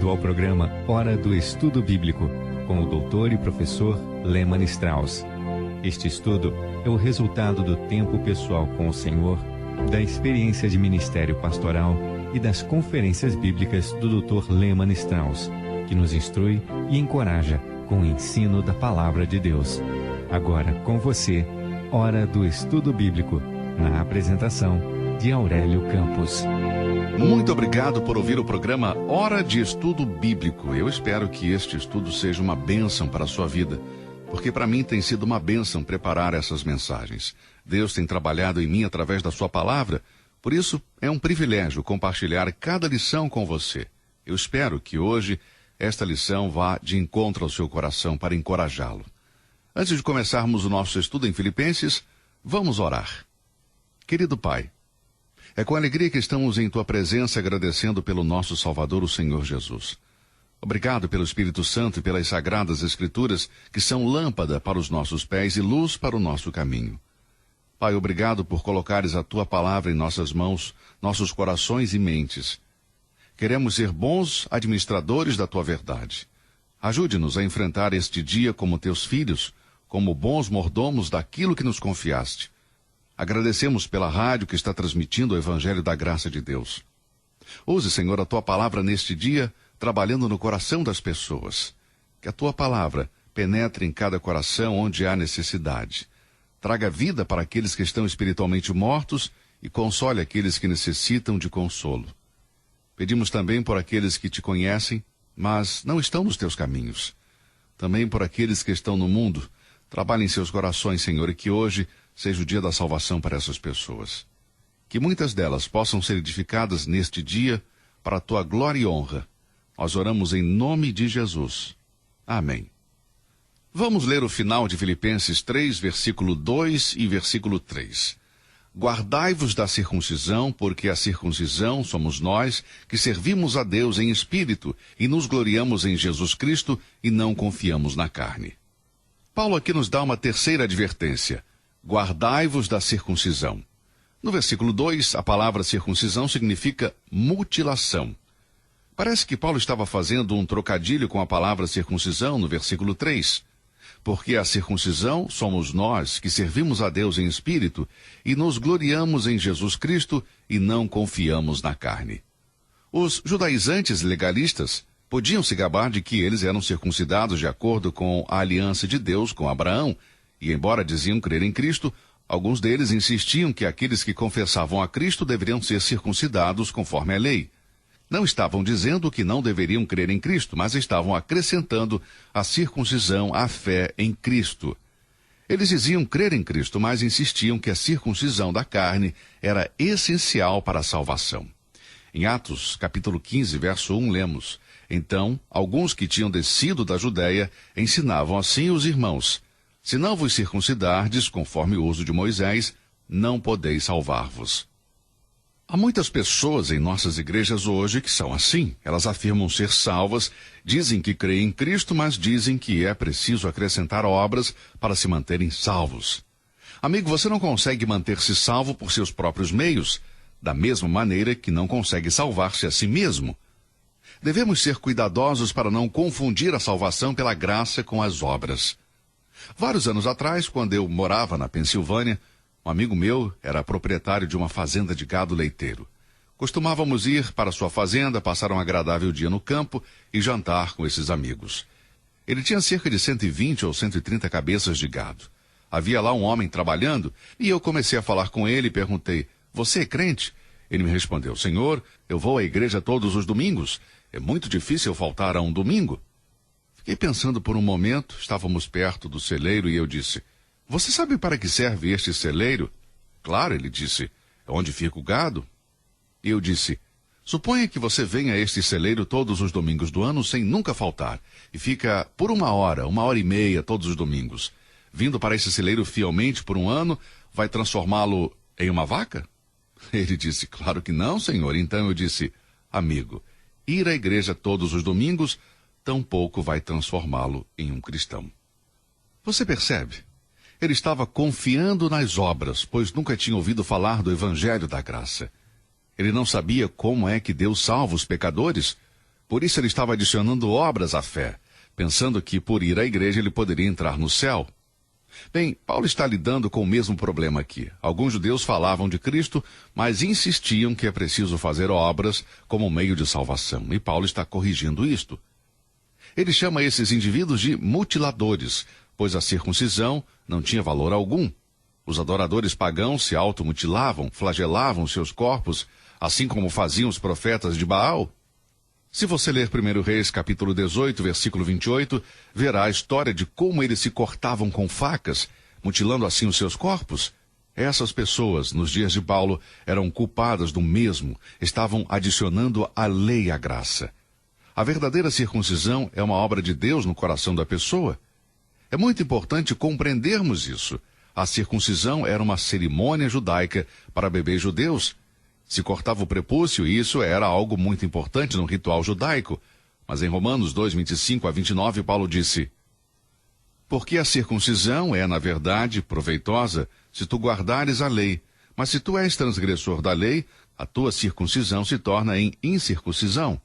Bem-vindo ao programa Hora do Estudo Bíblico, com o doutor e professor Lehmann Strauss. Este estudo é o resultado do tempo pessoal com o Senhor, da experiência de ministério pastoral e das conferências bíblicas do Dr. Lehmann Strauss, que nos instrui e encoraja com o ensino da Palavra de Deus. Agora com você, Hora do Estudo Bíblico, na apresentação de Aurélio Campos. Muito obrigado por ouvir o programa Hora de Estudo Bíblico. Eu espero que este estudo seja uma bênção para a sua vida, porque para mim tem sido uma bênção preparar essas mensagens. Deus tem trabalhado em mim através da sua palavra, por isso é um privilégio compartilhar cada lição com você. Eu espero que hoje esta lição vá de encontro ao seu coração para encorajá-lo. Antes de começarmos o nosso estudo em Filipenses, vamos orar. Querido Pai, é com alegria que estamos em Tua presença agradecendo pelo nosso Salvador, o Senhor Jesus. Obrigado pelo Espírito Santo e pelas Sagradas Escrituras, que são lâmpada para os nossos pés e luz para o nosso caminho. Pai, obrigado por colocares a Tua palavra em nossas mãos, nossos corações e mentes. Queremos ser bons administradores da Tua verdade. Ajude-nos a enfrentar este dia como Teus filhos, como bons mordomos daquilo que nos confiaste. Agradecemos pela rádio que está transmitindo o Evangelho da Graça de Deus. Use, Senhor, a Tua palavra neste dia, trabalhando no coração das pessoas. Que a Tua palavra penetre em cada coração onde há necessidade. Traga vida para aqueles que estão espiritualmente mortos e console aqueles que necessitam de consolo. Pedimos também por aqueles que Te conhecem, mas não estão nos Teus caminhos. Também por aqueles que estão no mundo. Trabalhe em seus corações, Senhor, e que hoje seja o dia da salvação para essas pessoas. Que muitas delas possam ser edificadas neste dia para a Tua glória e honra. Nós oramos em nome de Jesus. Amém. Vamos ler o final de Filipenses 3, versículo 2 e versículo 3. Guardai-vos da circuncisão, porque a circuncisão somos nós que servimos a Deus em espírito e nos gloriamos em Jesus Cristo e não confiamos na carne. Paulo aqui nos dá uma terceira advertência. Guardai-vos da circuncisão. No versículo 2, a palavra circuncisão significa mutilação. Parece que Paulo estava fazendo um trocadilho com a palavra circuncisão no versículo 3. Porque a circuncisão somos nós que servimos a Deus em espírito e nos gloriamos em Jesus Cristo e não confiamos na carne. Os judaizantes legalistas podiam se gabar de que eles eram circuncidados de acordo com a aliança de Deus com Abraão, e embora diziam crer em Cristo, alguns deles insistiam que aqueles que confessavam a Cristo deveriam ser circuncidados conforme a lei. Não estavam dizendo que não deveriam crer em Cristo, mas estavam acrescentando a circuncisão à fé em Cristo. Eles diziam crer em Cristo, mas insistiam que a circuncisão da carne era essencial para a salvação. Em Atos, capítulo 15, verso 1, lemos: Então, alguns que tinham descido da Judéia ensinavam assim os irmãos: Se não vos circuncidardes, conforme o uso de Moisés, não podeis salvar-vos. Há muitas pessoas em nossas igrejas hoje que são assim. Elas afirmam ser salvas, dizem que creem em Cristo, mas dizem que é preciso acrescentar obras para se manterem salvos. Amigo, você não consegue manter-se salvo por seus próprios meios, da mesma maneira que não consegue salvar-se a si mesmo. Devemos ser cuidadosos para não confundir a salvação pela graça com as obras. Vários anos atrás, quando eu morava na Pensilvânia, um amigo meu era proprietário de uma fazenda de gado leiteiro. Costumávamos ir para sua fazenda, passar um agradável dia no campo e jantar com esses amigos. Ele tinha cerca de 120 ou 130 cabeças de gado. Havia lá um homem trabalhando e eu comecei a falar com ele e perguntei: Você é crente? Ele me respondeu: Senhor, eu vou à igreja todos os domingos. É muito difícil faltar a um domingo. Fiquei pensando por um momento, estávamos perto do celeiro e eu disse: Você sabe para que serve este celeiro? Claro, ele disse, é onde fica o gado. E eu disse: Suponha que você venha a este celeiro todos os domingos do ano sem nunca faltar, e fica por 1h, 1h30 todos os domingos. Vindo para esse celeiro fielmente por um ano, vai transformá-lo em uma vaca? Ele disse: Claro que não, senhor. Então eu disse: Amigo, ir à igreja todos os domingos tampouco vai transformá-lo em um cristão. Você percebe? Ele estava confiando nas obras, pois nunca tinha ouvido falar do Evangelho da Graça. Ele não sabia como é que Deus salva os pecadores, Por isso ele estava adicionando obras à fé, pensando que por ir à igreja ele poderia entrar no céu. Bem, Paulo está lidando com o mesmo problema aqui. Alguns judeus falavam de Cristo, mas insistiam que é preciso fazer obras como meio de salvação. E Paulo está corrigindo isto. Ele chama esses indivíduos de mutiladores, pois a circuncisão não tinha valor algum. Os adoradores pagãos se automutilavam, flagelavam seus corpos, assim como faziam os profetas de Baal. Se você ler 1 Reis, capítulo 18, versículo 28, verá a história de como eles se cortavam com facas, mutilando assim os seus corpos. Essas pessoas, nos dias de Paulo, eram culpadas do mesmo, estavam adicionando a lei à graça. A verdadeira circuncisão é uma obra de Deus no coração da pessoa. É muito importante compreendermos isso. A circuncisão era uma cerimônia judaica para bebês judeus. Se cortava o prepúcio, e isso era algo muito importante no ritual judaico. Mas em Romanos 2, 25 a 29, Paulo disse: porque a circuncisão é, na verdade, proveitosa se tu guardares a lei. Mas se tu és transgressor da lei, a tua circuncisão se torna em incircuncisão.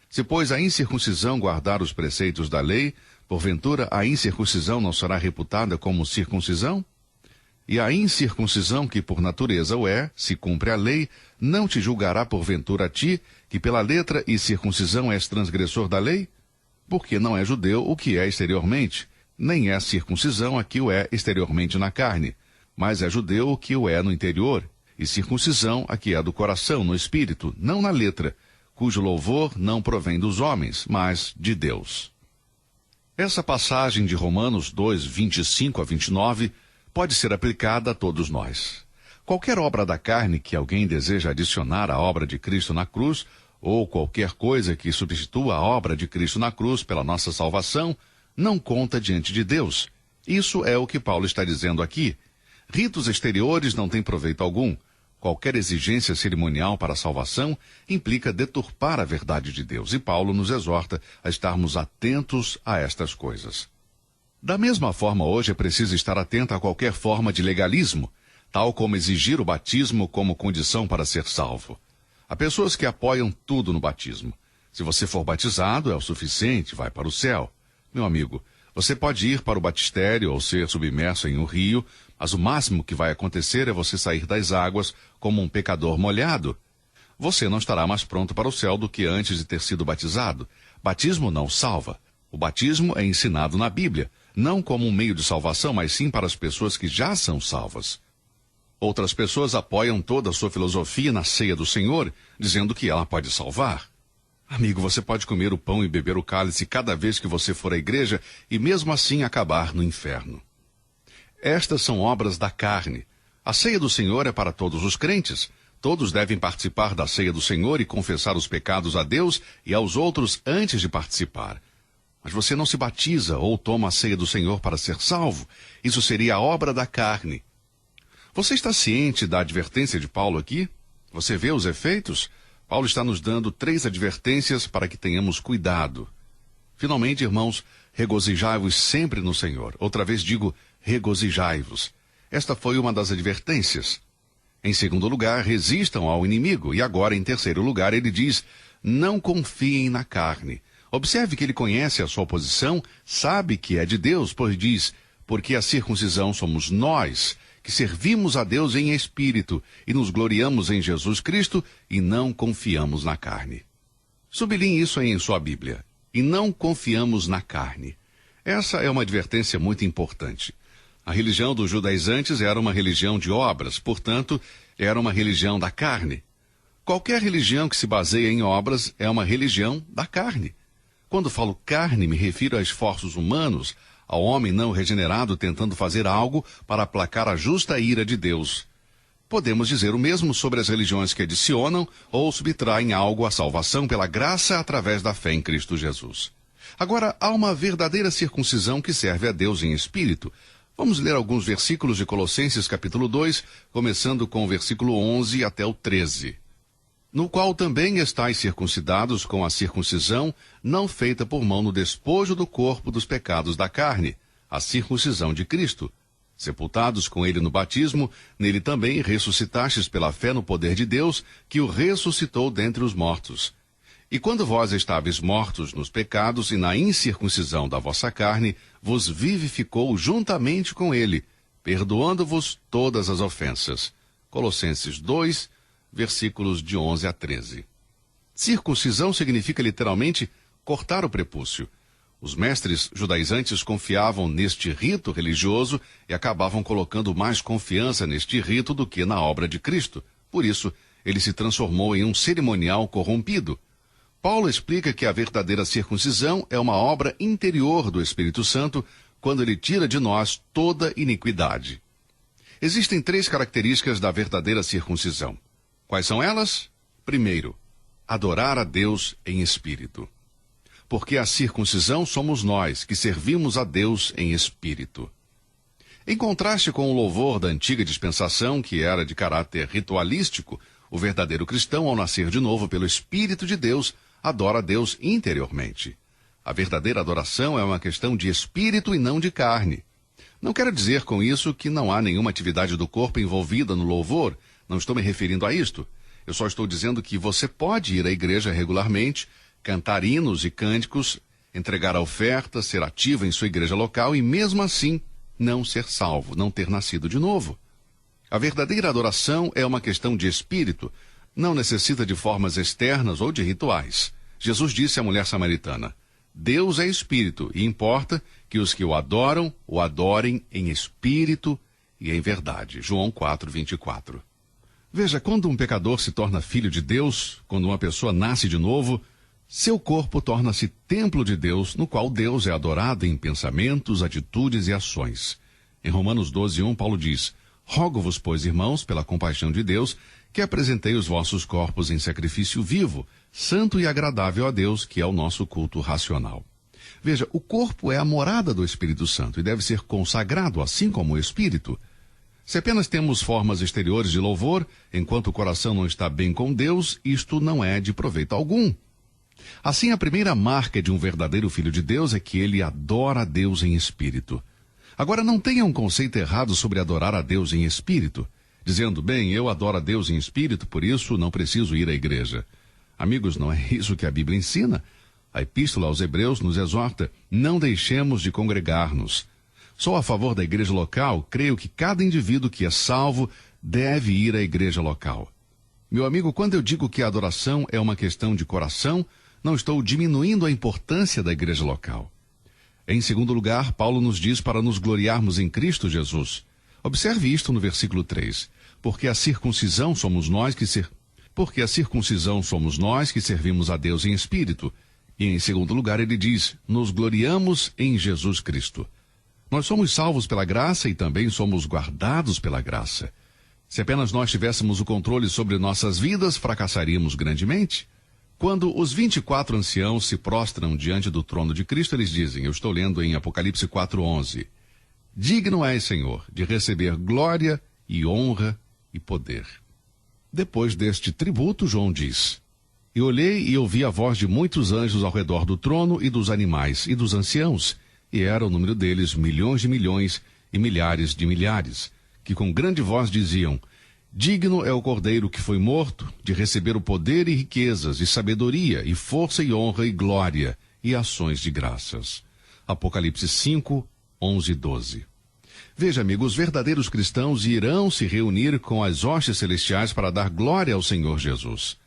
Se, pois, a incircuncisão guardar os preceitos da lei, porventura a incircuncisão não será reputada como circuncisão? E a incircuncisão, que por natureza o é, se cumpre a lei, não te julgará porventura a ti, que pela letra e circuncisão és transgressor da lei? Porque não é judeu o que é exteriormente, nem é circuncisão a que o é exteriormente na carne, mas é judeu o que o é no interior, e circuncisão a que é do coração, no espírito, não na letra, cujo louvor não provém dos homens, mas de Deus. Essa passagem de Romanos 2, 25 a 29, pode ser aplicada a todos nós. Qualquer obra da carne que alguém deseja adicionar à obra de Cristo na cruz, ou qualquer coisa que substitua a obra de Cristo na cruz pela nossa salvação, não conta diante de Deus. Isso é o que Paulo está dizendo aqui. Ritos exteriores não têm proveito algum. Qualquer exigência cerimonial para a salvação implica deturpar a verdade de Deus, e Paulo nos exorta a estarmos atentos a estas coisas. Da mesma forma, hoje é preciso estar atento a qualquer forma de legalismo, tal como exigir o batismo como condição para ser salvo. Há pessoas que apoiam tudo no batismo. Se você for batizado, é o suficiente, vai para o céu. Meu amigo, você pode ir para o batistério ou ser submerso em um rio, mas o máximo que vai acontecer é você sair das águas como um pecador molhado. Você não estará mais pronto para o céu do que antes de ter sido batizado. Batismo não salva. O batismo é ensinado na Bíblia, não como um meio de salvação, mas sim para as pessoas que já são salvas. Outras pessoas apoiam toda a sua filosofia na ceia do Senhor, dizendo que ela pode salvar. Amigo, você pode comer o pão e beber o cálice cada vez que você for à igreja e mesmo assim acabar no inferno. Estas são obras da carne. A ceia do Senhor é para todos os crentes. Todos devem participar da ceia do Senhor e confessar os pecados a Deus e aos outros antes de participar. Mas você não se batiza ou toma a ceia do Senhor para ser salvo. Isso seria a obra da carne. Você está ciente da advertência de Paulo aqui? Você vê os efeitos? Paulo está nos dando 3 advertências para que tenhamos cuidado. Finalmente, irmãos, regozijai-vos sempre no Senhor. Outra vez digo, regozijai-vos. Esta foi uma das advertências. Em segundo lugar, resistam ao inimigo. E agora, em terceiro lugar, ele diz, não confiem na carne. Observe que ele conhece a sua posição, sabe que é de Deus, pois diz, porque a circuncisão somos nós, que servimos a Deus em espírito e nos gloriamos em Jesus Cristo e não confiamos na carne. Sublinhe isso aí em sua Bíblia. E não confiamos na carne. Essa é uma advertência muito importante. A religião dos judaizantes era uma religião de obras, portanto, era uma religião da carne. Qualquer religião que se baseia em obras é uma religião da carne. Quando falo carne, me refiro a esforços humanos, ao homem não regenerado tentando fazer algo para aplacar a justa ira de Deus. Podemos dizer o mesmo sobre as religiões que adicionam ou subtraem algo à salvação pela graça através da fé em Cristo Jesus. Agora, há uma verdadeira circuncisão que serve a Deus em espírito. Vamos ler alguns versículos de Colossenses capítulo 2, começando com o versículo 11 até o 13. No qual também estáis circuncidados com a circuncisão, não feita por mão no despojo do corpo dos pecados da carne, a circuncisão de Cristo. Sepultados com ele no batismo, nele também ressuscitastes pela fé no poder de Deus, que o ressuscitou dentre os mortos. E quando vós estáveis mortos nos pecados e na incircuncisão da vossa carne, vos vivificou juntamente com ele, perdoando-vos todas as ofensas. Colossenses 2, versículos de 11 a 13. Circuncisão significa literalmente cortar o prepúcio. Os mestres judaizantes confiavam neste rito religioso e acabavam colocando mais confiança neste rito do que na obra de Cristo. Por isso, ele se transformou em um cerimonial corrompido. Paulo explica que a verdadeira circuncisão é uma obra interior do Espírito Santo quando ele tira de nós toda iniquidade. Existem 3 características da verdadeira circuncisão. Quais são elas? Primeiro, adorar a Deus em espírito. Porque a circuncisão somos nós, que servimos a Deus em espírito. Em contraste com o louvor da antiga dispensação, que era de caráter ritualístico, o verdadeiro cristão, ao nascer de novo pelo Espírito de Deus, adora a Deus interiormente. A verdadeira adoração é uma questão de espírito e não de carne. Não quero dizer com isso que não há nenhuma atividade do corpo envolvida no louvor, não estou me referindo a isto. Eu só estou dizendo que você pode ir à igreja regularmente, cantar hinos e cânticos, entregar a oferta, ser ativo em sua igreja local e, mesmo assim, não ser salvo, não ter nascido de novo. A verdadeira adoração é uma questão de espírito, não necessita de formas externas ou de rituais. Jesus disse à mulher samaritana: Deus é espírito e importa que os que o adorem em espírito e em verdade. João 4:24. Veja, quando um pecador se torna filho de Deus, quando uma pessoa nasce de novo, seu corpo torna-se templo de Deus, no qual Deus é adorado em pensamentos, atitudes e ações. Em Romanos 12:1, Paulo diz: Rogo-vos, pois, irmãos, pela compaixão de Deus, que apresentei os vossos corpos em sacrifício vivo, santo e agradável a Deus, que é o nosso culto racional. Veja, o corpo é a morada do Espírito Santo e deve ser consagrado, assim como o Espírito. Se apenas temos formas exteriores de louvor, enquanto o coração não está bem com Deus, isto não é de proveito algum. Assim, a primeira marca de um verdadeiro filho de Deus é que ele adora a Deus em espírito. Agora, não tenha um conceito errado sobre adorar a Deus em espírito, dizendo, bem, eu adoro a Deus em espírito, por isso não preciso ir à igreja. Amigos, não é isso que a Bíblia ensina. A Epístola aos Hebreus nos exorta, não deixemos de congregar-nos. Sou a favor da igreja local, creio que cada indivíduo que é salvo deve ir à igreja local. Meu amigo, quando eu digo que a adoração é uma questão de coração, não estou diminuindo a importância da igreja local. Em segundo lugar, Paulo nos diz para nos gloriarmos em Cristo Jesus. Observe isto no versículo 3. Porque a circuncisão somos nós que servimos a Deus em espírito. E em segundo lugar ele diz, nos gloriamos em Jesus Cristo. Nós somos salvos pela graça e também somos guardados pela graça. Se apenas nós tivéssemos o controle sobre nossas vidas, fracassaríamos grandemente. Quando os 24 anciãos se prostram diante do trono de Cristo, eles dizem, eu estou lendo em Apocalipse 4:11, digno és, Senhor, de receber glória e honra e poder. Depois deste tributo, João diz, e olhei e ouvi a voz de muitos anjos ao redor do trono e dos animais e dos anciãos, e era o número deles milhões de milhões e milhares de milhares, que com grande voz diziam, digno é o Cordeiro que foi morto de receber o poder e riquezas e sabedoria e força e honra e glória e ações de graças. Apocalipse 5:11 e 12. Veja, amigo, os verdadeiros cristãos irão se reunir com as hostes celestiais para dar glória ao Senhor Jesus.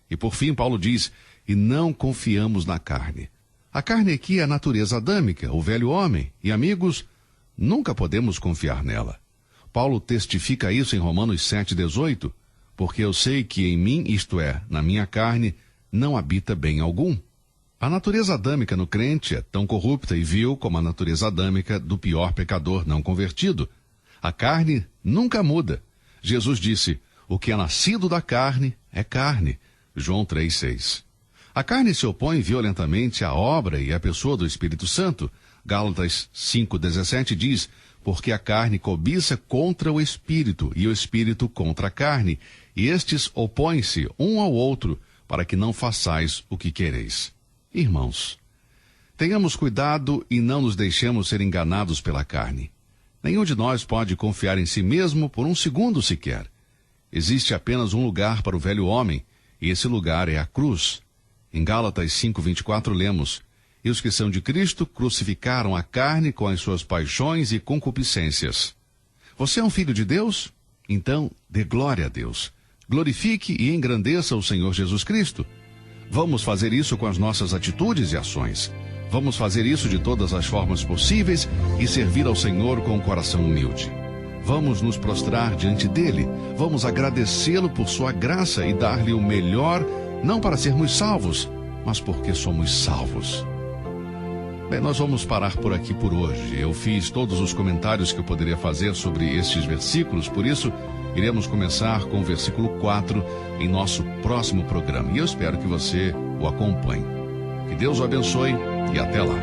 E por fim, Paulo diz, e não confiamos na carne. A carne aqui é a natureza adâmica, o velho homem, e amigos, nunca podemos confiar nela. Paulo testifica isso em Romanos 7:18, porque eu sei que em mim, isto é, na minha carne, não habita bem algum. A natureza adâmica no crente é tão corrupta e vil como a natureza adâmica do pior pecador não convertido. A carne nunca muda. Jesus disse, o que é nascido da carne é carne. João 3:6. A carne se opõe violentamente à obra e à pessoa do Espírito Santo. Gálatas 5:17 diz, porque a carne cobiça contra o Espírito, e o Espírito contra a carne, e estes opõem-se um ao outro, para que não façais o que quereis. Irmãos, tenhamos cuidado e não nos deixemos ser enganados pela carne. Nenhum de nós pode confiar em si mesmo por um segundo sequer. Existe apenas um lugar para o velho homem, e esse lugar é a cruz. Em Gálatas 5:24 lemos: "E os que são de Cristo crucificaram a carne com as suas paixões e concupiscências." Você é um filho de Deus? Então, dê glória a Deus. Glorifique e engrandeça o Senhor Jesus Cristo. Vamos fazer isso com as nossas atitudes e ações. Vamos fazer isso de todas as formas possíveis e servir ao Senhor com um coração humilde. Vamos nos prostrar diante dele. Vamos agradecê-lo por sua graça e dar-lhe o melhor, não para sermos salvos, mas porque somos salvos. Bem, nós vamos parar por aqui por hoje. Eu fiz todos os comentários que eu poderia fazer sobre estes versículos, por isso iremos começar com o versículo 4 em nosso próximo programa. E eu espero que você o acompanhe. Que Deus o abençoe e até lá.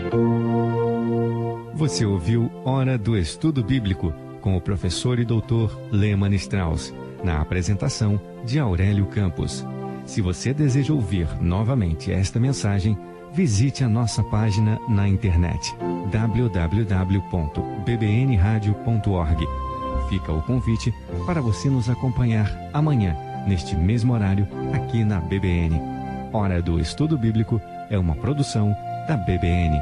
Você ouviu Hora do Estudo Bíblico com o professor e doutor Lehmann Strauss, na apresentação de Aurélio Campos. Se você deseja ouvir novamente esta mensagem, visite a nossa página na internet www.bbnradio.org. Fica o convite para você nos acompanhar amanhã, neste mesmo horário, aqui na BBN. Hora do Estudo Bíblico é uma produção da BBN.